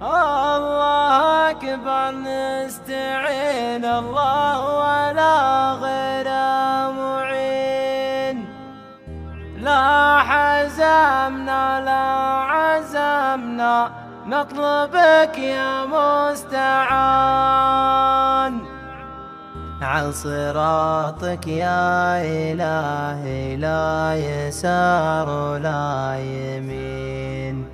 الله أكبر نستعين، الله ولا غير معين. لا حزمنا لا عزمنا نطلبك يا مستعان. عن صراطك يا إلهي لا يسار ولا يمين،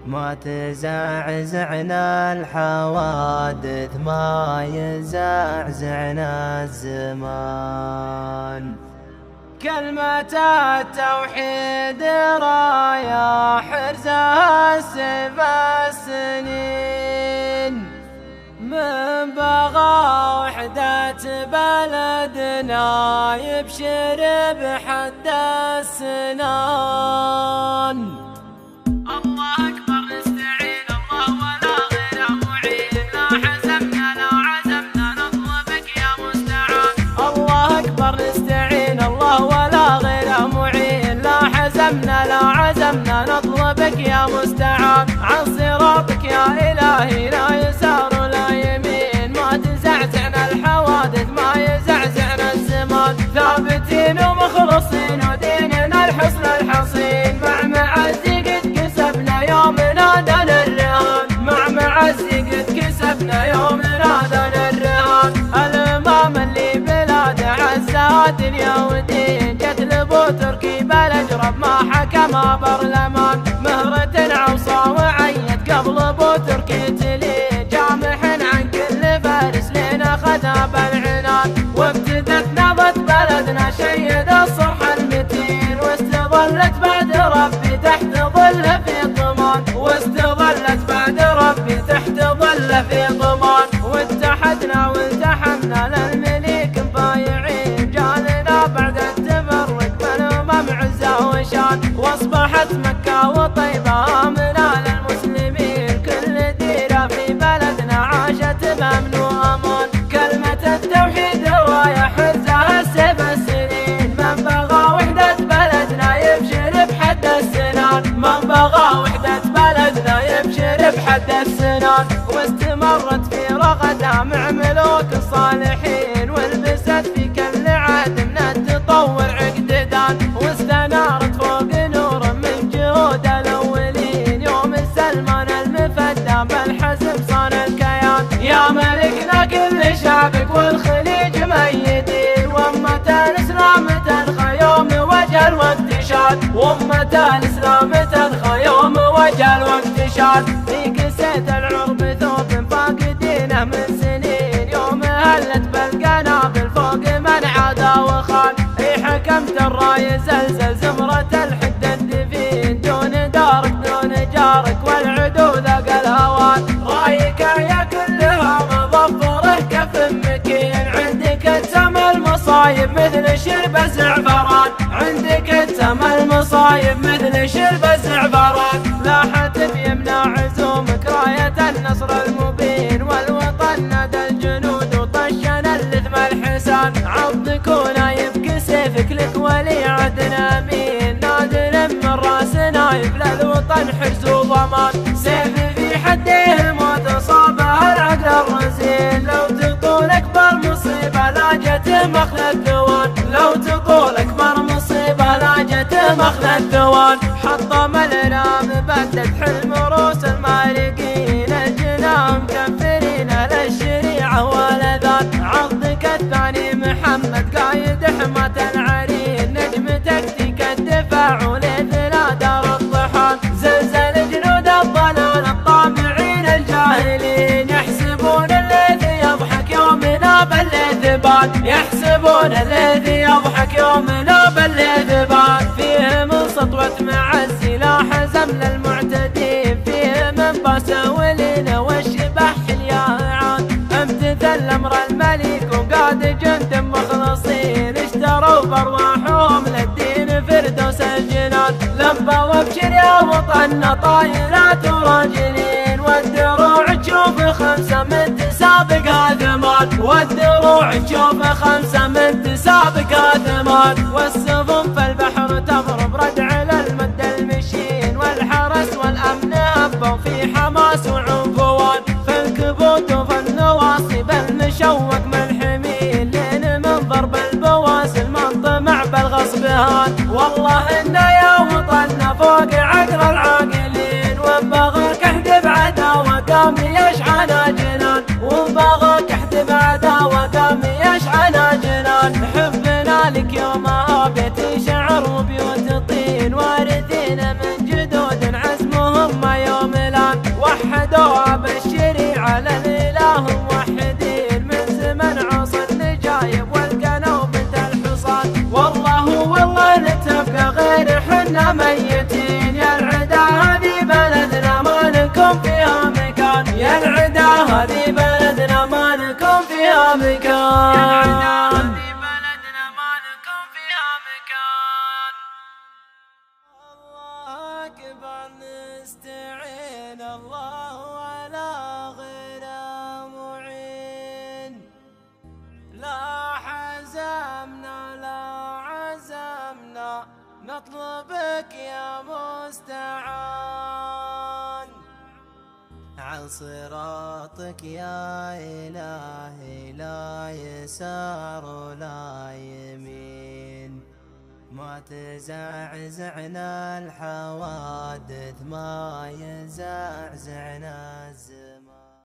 ما تزعزعنا الحوادث ما يزعزعنا الزمان. كلمة التوحيد راية حرزها السيف السنين، من بغى وحدة بلدنا يبشر بحد السنان. الله أكبر نستعين، الله ولا غير معين. لا حزمنا لا عزمنا نطلبك يا مستعان. الله أكبر نستعين، الله ولا غير معين. لا حزمنا لا عزمنا نطلبك يا مستعان. عن صراطك يا إلهي لا يسار ولا يمين، ما تزعزعنا الحوادث ما يزعزعنا الزمان. ثابتين ومخلصين وديننا الحصن الحصين، مع معزي قد كسبنا يوم نادى الرهان. مع معزي قد كسبنا يوم نادى الرهان. الإمام اللي بلاده عزها دنيا ودين، جتلبو تركي بالاجرب ما حكم برلمان. مهرة عوصى وعيد قبل ابو تركي تلي، جامح عن كل فارس لنا خذا بالعنان. وابتدت نبض بلدنا شيد الصرح المتين، واستظلت بعد ربي تحت ظل في ضمان. واستظلت بعد ربي تحت ظل في ضمان. واتحدنا والتحمنا للمليك مبايعين، جالنا بعد التفرق بالامم عزه وشان. واصبحت مكه وطيبه امنه للمسلمين، كل ديره في بلدنا عاشت بامن وامان. كلمه التوحيد رايه حرزها السيف السنين، من بغى وحده بلدنا يبشر بحد السنان. من بغى وحده بلدنا يبشر بحد السنان. واستمرت في رغدها مع ملوك الصالحين، ولبست في كل عهد من التطور عقددان. واستنارت فوق نور من جهود الاولين، يوم سلمان المفدى بالحزم صار الكيان. يا ملكنا كل شعبك والخليج ميدين، وامة الاسلام تنخى يوم وجل واكتشاد. وامة الاسلام تنخى يوم وجل واكتشاد. في كسيت العرب ثوب فاقدينه من سنين، يوم هلت بالقنابل فوق من عدا وخان. اي حكمت الراي زلزل زمرة الحد الدفين، دون دارك دون جارك والعدو ذاق الهوان. رايك يا كلها مظفره كف مكين، عندك تم المصايب مثل شرب الزعفران. عندك تم المصايب مثل شرب الزعفران. لاحت بيمنى عزومك راية النصر المبين، والوطن نادى الجنود وطشن اللثم الحسان. عضك ونايب سيفك لك ولي عدن امين، نادر من راس نايب للوطن حرز وضمان. سيفي في حديه الموت صابه العقل الرزين، لو تطول اكبر مصيبه لا جت مخل الدوان. لو تطول اكبر مصيبه لا جت مخل الدوان. حطم الارام بدت حلم روس المالكين، الجنان مكفرين للشريعه والاذان. عضك الثاني محمد قايد حماة العرين، نجم تكتيك الدفاع وليثنا دار الطحان. زلزل جنود الضلال الطامعين الجاهلين، يحسبون الليث يضحك يومنا بالليث بان. يحسبون الليث يضحك يومنا بالليث بان. فيه من سطوة معزي لا حزم للمعتدين، فيه من باسولين والشبح الياعان. امتثل امر الملك وقاد جند مخلصين، اشتروا بارواحهم للدين فردوس الجنان. لبى وابشر يا وطننا طايرات وراجلين، والدروع تشوف خمسه من تسابقها ثمان. والدروع تشوف خمسه من تسابقها ثمان. والسفن في البحر تضرب ردع للمد المشين، والحرس والامن هبوا في حماس وعنفوان. الجنان. والله إن يا وطننا فوق عقل العاقلين، وبغاك احد بعداوة قام يشعنا جنان، وبغاك احد بعداوة قام يشعنا جنان. حبنا لك يومها بيت شعر وبيوت طين، وارثين من جدود عزمهم ما يوم الان، وحدوا بالشريعة للإله موحدين، من زمن عصر النجايب والقنا وبنت الحصان. والله نتفق غير حنا ميتين، يا العدا هذه بلدنا ما لكم فيها مكان، يا العدا هذه بلدنا ما لكم فيها مكان. الله أكبر نستعين، الله ولا غير معين. لا عزمنا نطلبك يا مستعان، عن صراطك يا إلهي لا يسار ولا يمين، ما تزعزعنا الحوادث ما يزعزعنا الزمان.